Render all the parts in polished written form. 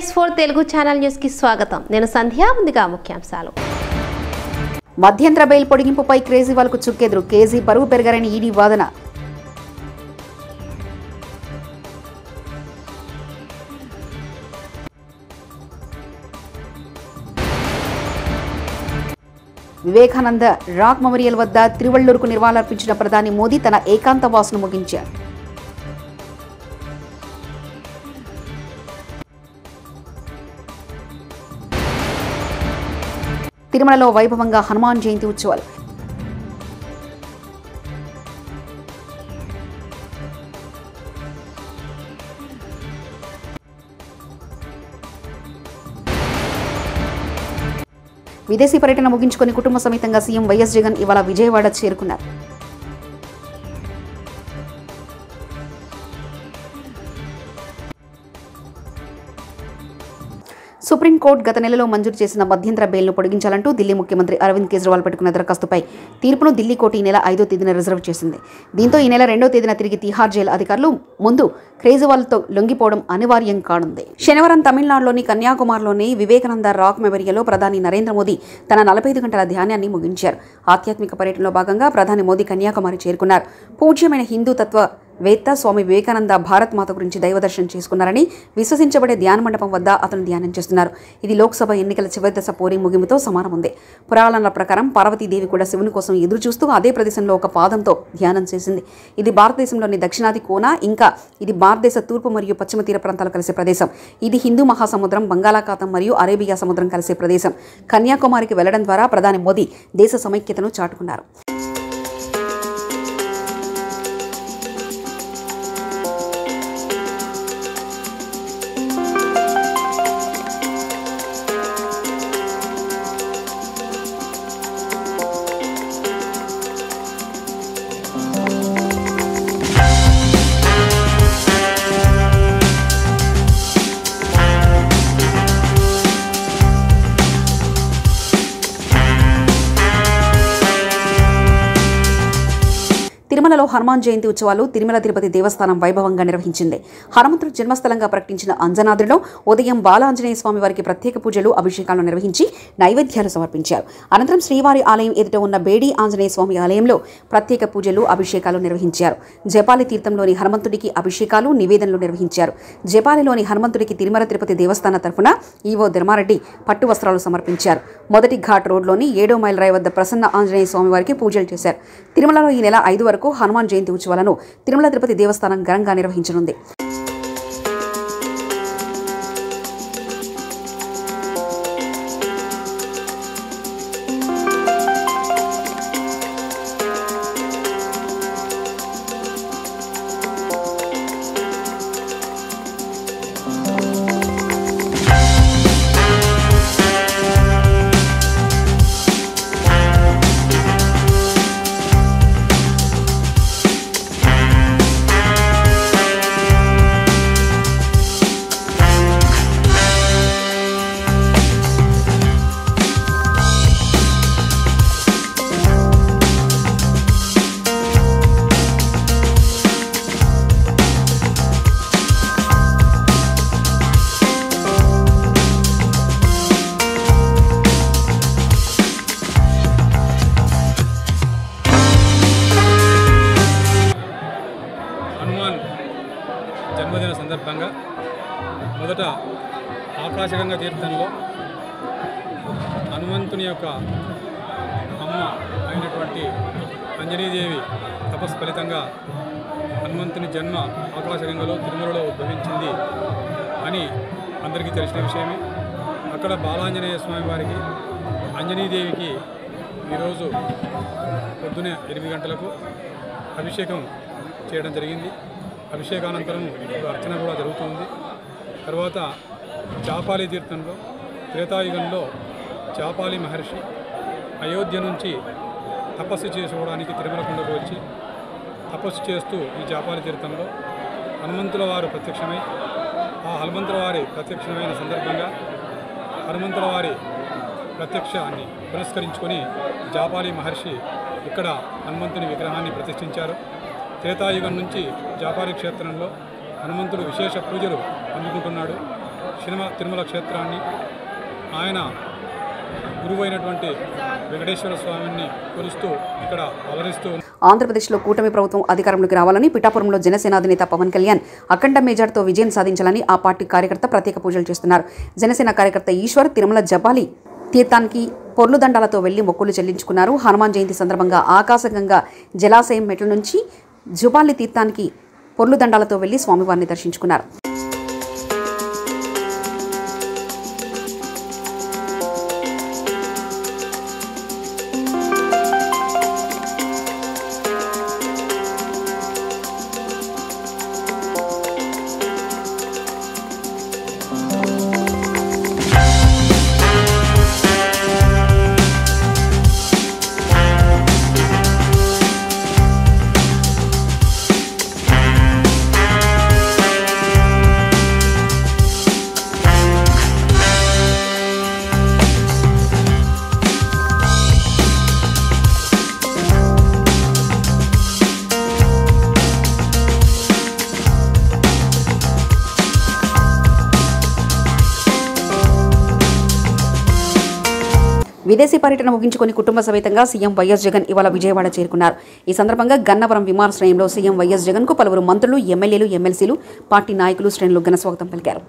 PS4 Telugu channel news కి స్వాగతం. నేను సంధ్య. ముందుగా ముఖ్యాంశాలు. మధ్యంతర బెయిల్ పొడిగింపుపై కేజ్రీవాల్కు చుక్కెదురు. కేజీ బరువు పెరగారని ఈడీ వాదన. వివేకానంద రాక్ మెమోరియల్ వద్ద తిరువళ్లూరుకు నివాళులర్పించిన ప్రధాని మోదీ తన ఏకాంతవాసును ముగించారు. తిరుమలలో వైభవంగా హనుమాన్ జయంతి ఉత్సవాలు. విదేశీ పర్యటన ముగించుకొని కుటుంబ సమేతంగా సీఎం వైఎస్ జగన్ ఇవాళ విజయవాడ చేరుకున్నారు. సుప్రీంకోర్టు గత నెలలో మంజూరు చేసిన మధ్యంతర బెయిల్ను పొడిగించాలంటూ ఢిల్లీ ముఖ్యమంత్రి అరవింద్ కేజ్రీవాల్ పెట్టుకున్న దరఖాస్తుపై తీర్పును ఢిల్లీ కోర్టు ఈ నెల 5వ తేదీన రిజర్వ్ చేసింది. దీంతో ఈ నెల 2వ తేదీన తిరిగి తిహార్ జైలు అధికారులు ముందు కేజ్రీవాల్తో లొంగిపోవడం అనివార్యం కానుంది. శనివారం తమిళనాడులోని కన్యాకుమారిలోని వివేకానంద రాక్ మెమోరియల్లో ప్రధాని నరేంద్ర మోదీ తన 45 గంటల ధ్యానాన్ని ముగించారు. ఆధ్యాత్మిక పర్యటనలో భాగంగా ప్రధాని మోదీ కన్యాకుమారి చేరుకున్నారు. పూజ్యమైన హిందూ తత్వవేత్త స్వామి వివేకానంద భారత్ మాత గురించి దైవదర్శనం చేసుకున్నారని విశ్వసించబడే ధ్యాన మండపం వద్ద అతను ధ్యానం చేస్తున్నారు. ఇది లోక్సభ ఎన్నికల చివరి దశ పోలింగ్ ముగింపుతో సమానం ఉంది. పురాణాల ప్రకారం పార్వతీదేవి కూడా శివుని కోసం ఎదురు చూస్తూ అదే ప్రదేశంలో ఒక పాదంతో ధ్యానం చేసింది. ఇది భారతదేశంలోని దక్షిణాది కోన, ఇంకా ఇది భారతదేశ తూర్పు మరియు పశ్చిమ తీర ప్రాంతాలు కలిసే ప్రదేశం. ఇది హిందూ మహాసముద్రం, బంగాళాఖాతం మరియు అరేబియా సముద్రం కలిసే ప్రదేశం. కన్యాకుమారికి వెళ్లడం ద్వారా ప్రధాని మోదీ దేశ సమైక్యతను చాటుకున్నారు. తిరుమలలో హనుమాన్ జయంతి ఉత్సవాలు తిరుమల తిరుపతి దేవస్థానం వైభవంగా నిర్వహించింది. హనుమంతుడు జన్మస్థలంగా ప్రకటించిన అంజనాద్రిలో ఉదయం బాలాంజనేయ స్వామి వారికి ప్రత్యేక పూజలు, అభిషేకాలను నిర్వహించి నైవేద్యాలు సమర్పించారు. అనంతరం శ్రీవారి ఆలయం ఎదుట ఉన్న బేడి ఆంజనేయ స్వామి ఆలయంలో ప్రత్యేక పూజలు, అభిషేకాలు నిర్వహించారు. జపాలి తీర్థంలోని హనుమంతుడికి అభిషేకాలు, నివేదనలు నిర్వహించారు. జపాలిలోని హనుమంతుడికి తిరుమల తిరుపతి దేవస్థాన తరఫున ఈవో ధర్మారెడ్డి పట్టు వస్త్రాలు సమర్పించారు. మొదటి ఘాట్ రోడ్లోని 7వ మైల్ రాయి వద్ద ప్రసన్న ఆంజనేయ స్వామి వారికి పూజలు చేశారు. తిరుమలలో ఈ నెల 5 వరకు హనుమాన్ జయంతి ఉత్సవాలను తిరుమల తిరుపతి దేవస్థానం ఘనంగా నిర్వహించనుంది. జన్మదిన సందర్భంగా మొదట ఆకాశగంగా తీర్థంలో హనుమంతుని యొక్క అమ్మ అయినటువంటి అంజనీదేవి తపస్సు ఫలితంగా హనుమంతుని జన్మ ఆకాశగంగలో తిరుమలలో ఉద్భవించింది అని అందరికీ తెలిసిన విషయమే. అక్కడ బాలాంజనేయ స్వామి వారికి, అంజనీదేవికి ఈరోజు పొద్దునే 8 గంటలకు అభిషేకం చేయడం జరిగింది. అభిషేకానంతరం అర్చన కూడా జరుగుతుంది. తర్వాత చాపాలి తీర్థంలో త్రేతాయుగంలో చాపాలి మహర్షి అయోధ్య నుంచి తపస్సు చేసుకోవడానికి తిరుమల కొండకు వచ్చి తపస్సు చేస్తూ ఈ చాపాలి తీర్థంలో హనుమంతుల వారు ప్రత్యక్షమై, ఆ హనుమంతుల వారి ప్రత్యక్షమైన సందర్భంగా హనుమంతుల వారి ప్రత్యక్షాన్ని పురస్కరించుకొని జాపాలి మహర్షి ఇక్కడ హనుమంతుని విగ్రహాన్ని ప్రతిష్ఠించారు. త్రేతాయుగం నుంచి జాపాలి క్షేత్రంలో హనుమంతుడు విశేష పూజలు అందుకుంటున్నాడు. తిరుమల క్షేత్రాన్ని, ఆయన గురువైనటువంటి వెంకటేశ్వర స్వామిని కొలుస్తూ ఇక్కడ అలరిస్తూ. ఆంధ్రప్రదేశ్లో కూటమి ప్రభుత్వం అధికారంలోకి రావాలని పిఠాపురంలో జనసేన అధినేత పవన్ కళ్యాణ్ అఖండ మెజార్టీతో విజయం సాధించాలని ఆ పార్టీ కార్యకర్త ప్రత్యేక పూజలు చేస్తున్నారు. జనసేన కార్యకర్త ఈశ్వర్ తిరుమల జపాలి తీర్థానికి పొర్లు దండాలతో వెళ్లి మొక్కులు చెల్లించుకున్నారు. హనుమాన్ జయంతి సందర్భంగా ఆకాశగంగా జలాశయం మెట్ల నుంచి జుబాలి తీర్థానికి పొర్లు దండాలతో వెళ్లి స్వామివారిని దర్శించుకున్నారు. విదేశీ పర్యటన ముగించుకొని కుటుంబ సమేతంగా సీఎం వైఎస్ జగన్ ఇవాళ విజయవాడ చేరుకున్నారు. ఈ సందర్భంగా గన్నవరం విమానాశ్రయంలో సీఎం వైఎస్ జగన్ కు పలువురు మంత్రులు, ఎమ్మెల్యేలు, ఎమ్మెల్సీలు, పార్టీ నాయకులు, శ్రేణులు ఘన స్వాగతం పలికారు.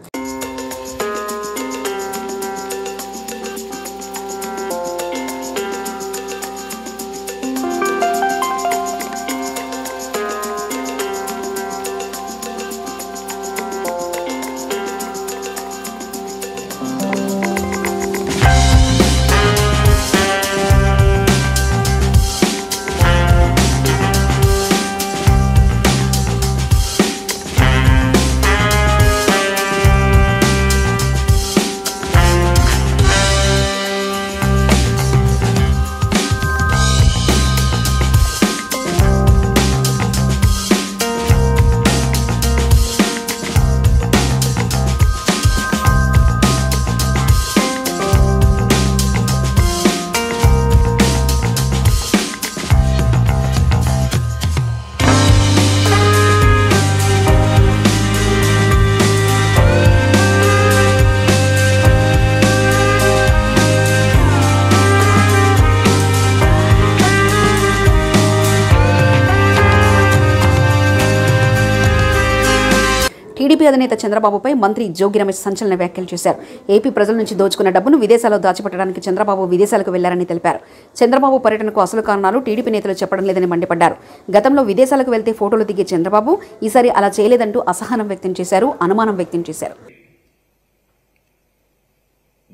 టీడీపీ అధినేత చంద్రబాబుపై మంత్రి జోగి రమేష్ సంచలన వ్యాఖ్యలు చేశారు. ఏపీ ప్రజల నుంచి దోచుకున్న డబ్బును విదేశాల్లో దాచిపెట్టడానికి చంద్రబాబు విదేశాలకు వెళ్లారని తెలిపారు. చంద్రబాబు పర్యటనకు అసలు కారణాలు టీడీపీ నేతలు చెప్పడం లేదని మండిపడ్డారు. గతంలో విదేశాలకు వెళ్తే ఫోటోలు దిగే చంద్రబాబు ఈసారి అలా చేయలేదంటూ అసహనం వ్యక్తం చేశారు, అనుమానం వ్యక్తం చేశారు.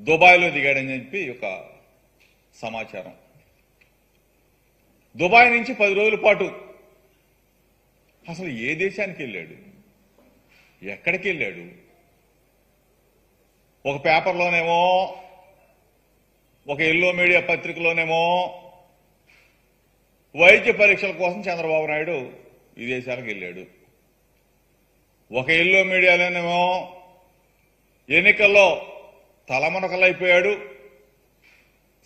దుబాయ్లో దిగాడని చెప్పి ఒక సమాచారం. దుబాయ్ నుంచి 10 రోజుల పాటు అసలు ఏ దేశానికి వెళ్ళాడు, ఎక్కడికి వెళ్ళాడు? ఒక పేపర్లోనేమో, ఒక ఎల్లో మీడియా పత్రికలోనేమో వైద్య పరీక్షల కోసం చంద్రబాబు నాయుడు విదేశాలకు వెళ్ళాడు. ఒక ఎల్లో మీడియాలోనేమో ఎన్నికల్లో తలమునకలైపోయాడు,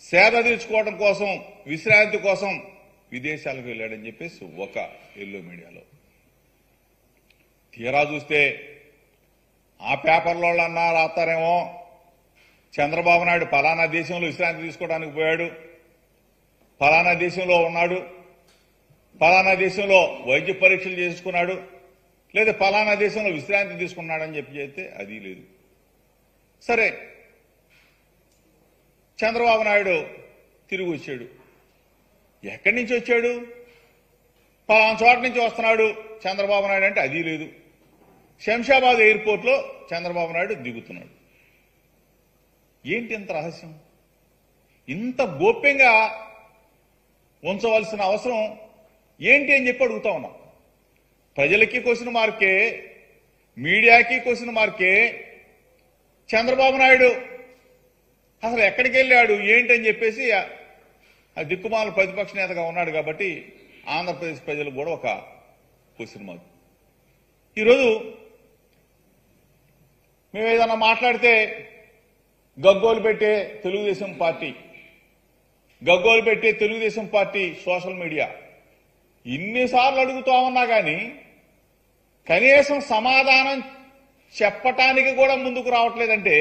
సేద తీర్చుకోవడం కోసం, విశ్రాంతి కోసం విదేశాలకు వెళ్ళాడని చెప్పేసి ఒక ఎల్లో మీడియాలో. తీరా చూస్తే ఆ పేపర్లో అన్నా రాస్తారేమో చంద్రబాబు నాయుడు ఫలానా దేశంలో విశ్రాంతి తీసుకోవడానికి పోయాడు, ఫలానా దేశంలో ఉన్నాడు, ఫలానా దేశంలో వైద్య పరీక్షలు చేసుకున్నాడు, లేదా ఫలానా దేశంలో విశ్రాంతి తీసుకున్నాడని చెప్పి చేస్తే అది లేదు. సరే, చంద్రబాబు నాయుడు తిరిగి వచ్చాడు. ఎక్కడి నుంచి వచ్చాడు? ఫలానా చోట నుంచి వస్తున్నాడు చంద్రబాబు నాయుడు అంటే అది లేదు. శంషాబాద్ ఎయిర్పోర్ట్లో చంద్రబాబు నాయుడు దిగుతున్నాడు. ఏంటి ఇంత రహస్యం? ఇంత గోప్యంగా ఉంచవలసిన అవసరం ఏంటి అని చెప్పి అడుగుతా ఉన్నాం. ప్రజలకి క్వశ్చన్ మార్కే, మీడియాకి క్వశ్చన్ మార్కే. చంద్రబాబు నాయుడు అసలు ఎక్కడికి వెళ్ళాడు ఏంటి అని చెప్పేసి ఆ దిక్కుమాల ప్రతిపక్ష నేతగా ఉన్నాడు కాబట్టి ఆంధ్రప్రదేశ్ ప్రజలకు కూడా ఒక క్వశ్చన్ మార్క్. ఈరోజు మేము ఏదన్నా మాట్లాడితే గగ్గోలు పెట్టే తెలుగుదేశం పార్టీ సోషల్ మీడియా ఇన్నిసార్లు అడుగుతా ఉన్నా కానీ కనీసం సమాధానం చెప్పటానికి కూడా ముందుకు రావట్లేదంటే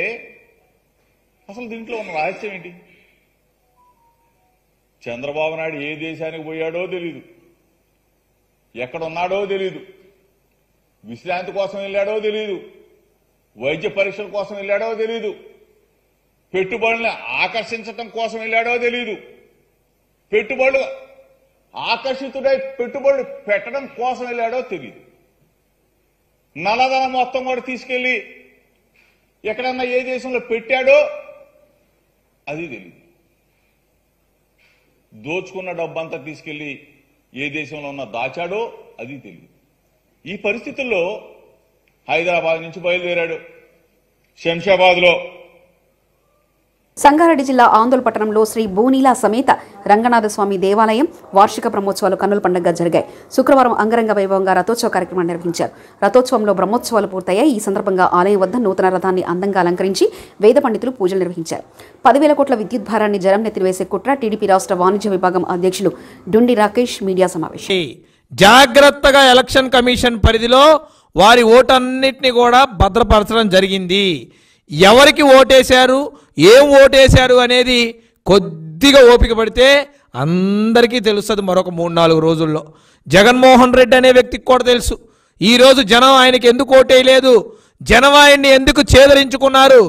అసలు దీంట్లో ఉన్న రహస్యం ఏంటి? చంద్రబాబు నాయుడు ఏ దేశానికి పోయాడో తెలీదు, ఎక్కడున్నాడో తెలీదు, విశ్రాంతి కోసం వెళ్ళాడో తెలీదు, వైద్య పరీక్షల కోసం వెళ్ళాడో తెలీదు, పెట్టుబడుల్ని ఆకర్షించటం కోసం వెళ్ళాడో తెలీదు, పెట్టుబడులు ఆకర్షితుడై పెట్టుబడులు పెట్టడం కోసం వెళ్ళాడో తెలియదు. నల్లధనం మొత్తం కూడా తీసుకెళ్లి ఎక్కడన్నా ఏ దేశంలో పెట్టాడో అది తెలియదు. దోచుకున్న డబ్బంతా తీసుకెళ్లి ఏ దేశంలో ఉన్న దాచాడో అది తెలియదు. ఈ పరిస్థితుల్లో హైదరాబాద్ నుంచి బయలుదేరాడు. శంషాబాద్లో సంగారెడ్డి జిల్లా ఆందోళన పట్టణంలో శ్రీ భూనీలా సమేత రంగనాథస్వామి దేవాలయం వార్షిక బ్రహ్మోత్సవాలు కన్నుల పండుగగా జరిగాయి. శుక్రవారం అంగరంగ వైభవంగా రథోత్సవ కార్యక్రమాన్ని నిర్వహించారు. రథోత్సవంలో బ్రహ్మోత్సవాలు పూర్తయ్యాయి. ఈ సందర్భంగా ఆలయం వద్ద నూతన రథాన్ని అందంగా అలంకరించి వేద పండితులు పూజలు నిర్వహించారు. 10,000 కోట్ల విద్యుత్ భారాన్ని జనం నెత్తివేసే కుట్ర టీడీపీ రాష్ట్ర వాణిజ్య విభాగం అధ్యక్షులు డుండి రాకేష్ మీడియా సమావేశం. జాగ్రత్తగా ఎలక్షన్ కమిషన్ పరిధిలో వారి ఓటన్నిటిని కూడా భద్రపరచడం జరిగింది. ఎవరికి ఓటేశారు, ఏం ఓటేశారు అనేది కొద్దిగా ఓపిక పడితే అందరికీ తెలుస్తుంది. మరొక 3-4 రోజుల్లో జగన్మోహన్ రెడ్డి అనే వ్యక్తికి కూడా తెలుసు ఈరోజు జనం ఆయనకి ఎందుకు ఓటేయలేదు, జనం ఆయన్ని ఎందుకు చేదరించుకున్నారు,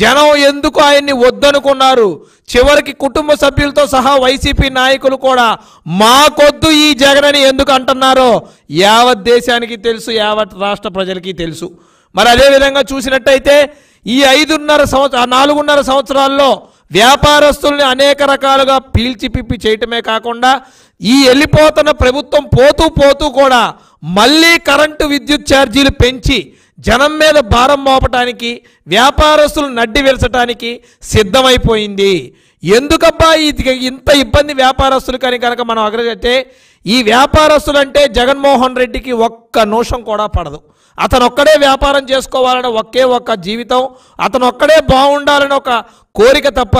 జనం ఎందుకు ఆయన్ని వద్దనుకున్నారు. చివరికి కుటుంబ సభ్యులతో సహా వైసీపీ నాయకులు కూడా మాకొద్దు ఈ జగన్ అని ఎందుకు అంటున్నారో యావత్ దేశానికి తెలుసు, యావత్ రాష్ట్ర ప్రజలకి తెలుసు. మరి అదేవిధంగా చూసినట్టయితే ఈ 4.5 సంవత్సరాల్లో వ్యాపారస్తుల్ని అనేక రకాలుగా పీల్చిపిప్పి చేయటమే కాకుండా ఈ వెళ్ళిపోతున్న ప్రభుత్వం పోతూ కూడా మళ్ళీ కరెంటు విద్యుత్ ఛార్జీలు పెంచి జనం మీద భారం మోపటానికి, వ్యాపారస్తులు నడ్డి విరచడానికి సిద్ధమైపోయింది. ఎందుకబ్బా ఇంత ఇబ్బంది వ్యాపారస్తులు కానీ కనుక మనం అగ్రగతే ఈ వ్యాపారస్తులు అంటే జగన్మోహన్ రెడ్డికి ఒక్క నోషం కూడా పడదు. అతను ఒక్కడే వ్యాపారం చేసుకోవాలని ఒక్క జీవితం, అతను ఒక్కడే బాగుండాలని ఒక కోరిక తప్ప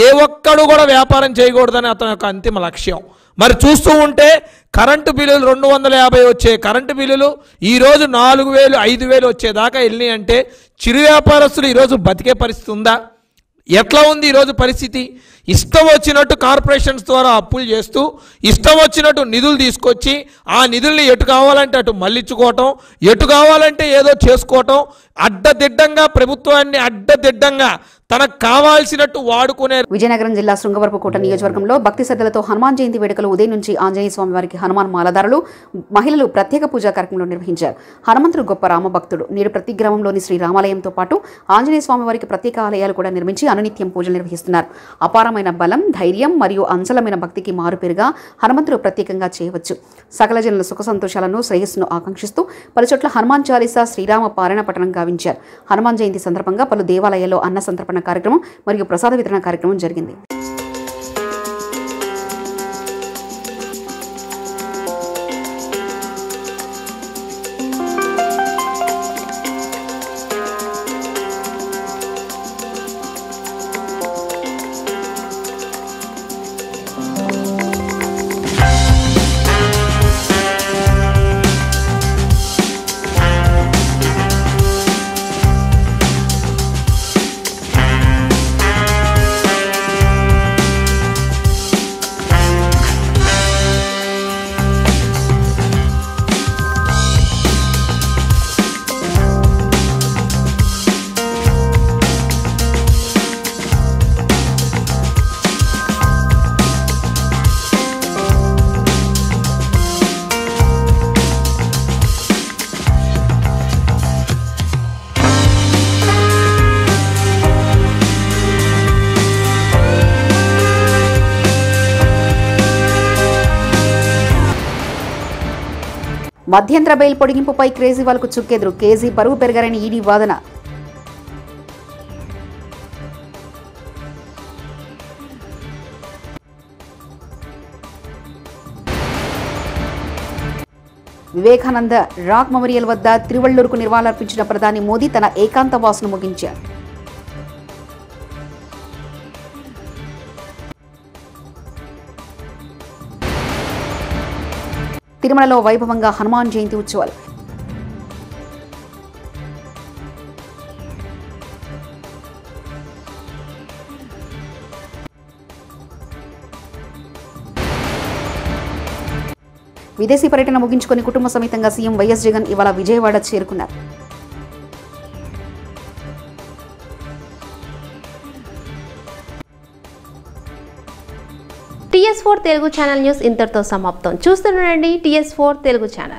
ఏ ఒక్కడు కూడా వ్యాపారం చేయకూడదని అతని యొక్క అంతిమ లక్ష్యం. మరి చూస్తూ ఉంటే కరెంటు బిల్లులు 250 వచ్చే కరెంటు బిల్లులు ఈరోజు 4,000 5,000 వచ్చేదాకా వెళ్ళినాయి అంటే చిరు వ్యాపారస్తులు ఈరోజు బతికే పరిస్థితి ఉందా? ఎట్లా ఉంది ఈరోజు పరిస్థితి? ఇష్టం వచ్చినట్టు కార్పొరేషన్స్ ద్వారా అప్పులు చేస్తూ ఇష్టం వచ్చినట్టు నిధులు తీసుకొచ్చి ఆ నిధుల్ని ఎటు కావాలంటే అటు మళ్ళించుకోవటం, ఎటు కావాలంటే ఏదో చేసుకోవటం, అడ్డదిడ్డంగా ప్రభుత్వాన్ని అడ్డదిడ్డంగా తనకు కావాల్సినట్టు వాడుకునే. విజయనగరం జిల్లా శృంగవరపుకోట నియోజకవర్గంలో భక్తి శ్రద్ధలతో హనుమాన్ జయంతి వేడుకలు ఉదయం నుంచి ఆంజనేయ స్వామి వారికి హనుమాన్ మాలదారులు, మహిళలు ప్రత్యేక పూజా కార్యక్రమంలో నిర్వహించారు. హనుమంతుడు గొప్ప రామభక్తుడు. నేడు ప్రతి గ్రామంలోని శ్రీ రామాలయంతో పాటు ఆంజనేయ స్వామి వారికి ప్రత్యేక ఆలయాలు కూడా నిర్మించి అనునిత్యం పూజలు నిర్వహిస్తున్నారు. అపారమైన బలం, ధైర్యం మరియు అంచలమైన భక్తికి మారుపేరుగా హనుమంతుడు ప్రత్యేకంగా చేయవచ్చు. సకల జనుల సుఖ సంతోషాలను, శ్రేయస్సును ఆకాంక్షిస్తూ పలుచోట్ల హనుమాన్ చాలీసా, శ్రీరామ పారాయణ పఠనం గావించారు. హనుమాన్ జయంతి సందర్భంగా పలు దేవాలయాల్లో అన్న సంతర్పణ కార్యక్రమం మరియు ప్రసాద వితరణ కార్యక్రమం జరిగింది. మధ్యంతర బెయిల్ పొడిగింపుపై కేజ్రీవాల్కు చుక్కెదురు. కేజీ బరువు పెరగారని ఈడీ వాదన. వివేకానంద రాక్ మెమోరియల్ వద్ద తిరువళ్లూరుకు నివాళులర్పించిన ప్రధాని మోదీ తన ఏకాంత వాసును ముగించారు. తిరుమలలో వైభవంగా హనుమాన్ జయంతి ఉత్సవాలు. విదేశీ పర్యటన ముగించుకొని కుటుంబ సమేతంగా సీఎం వైఎస్ జగన్ ఇవాళ విజయవాడ చేరుకున్నారు. TS4 తెలుగు ఛానల్ న్యూస్ ఇంతటితో సమాప్తం. చూస్తుండండి TS4 తెలుగు ఛానల్.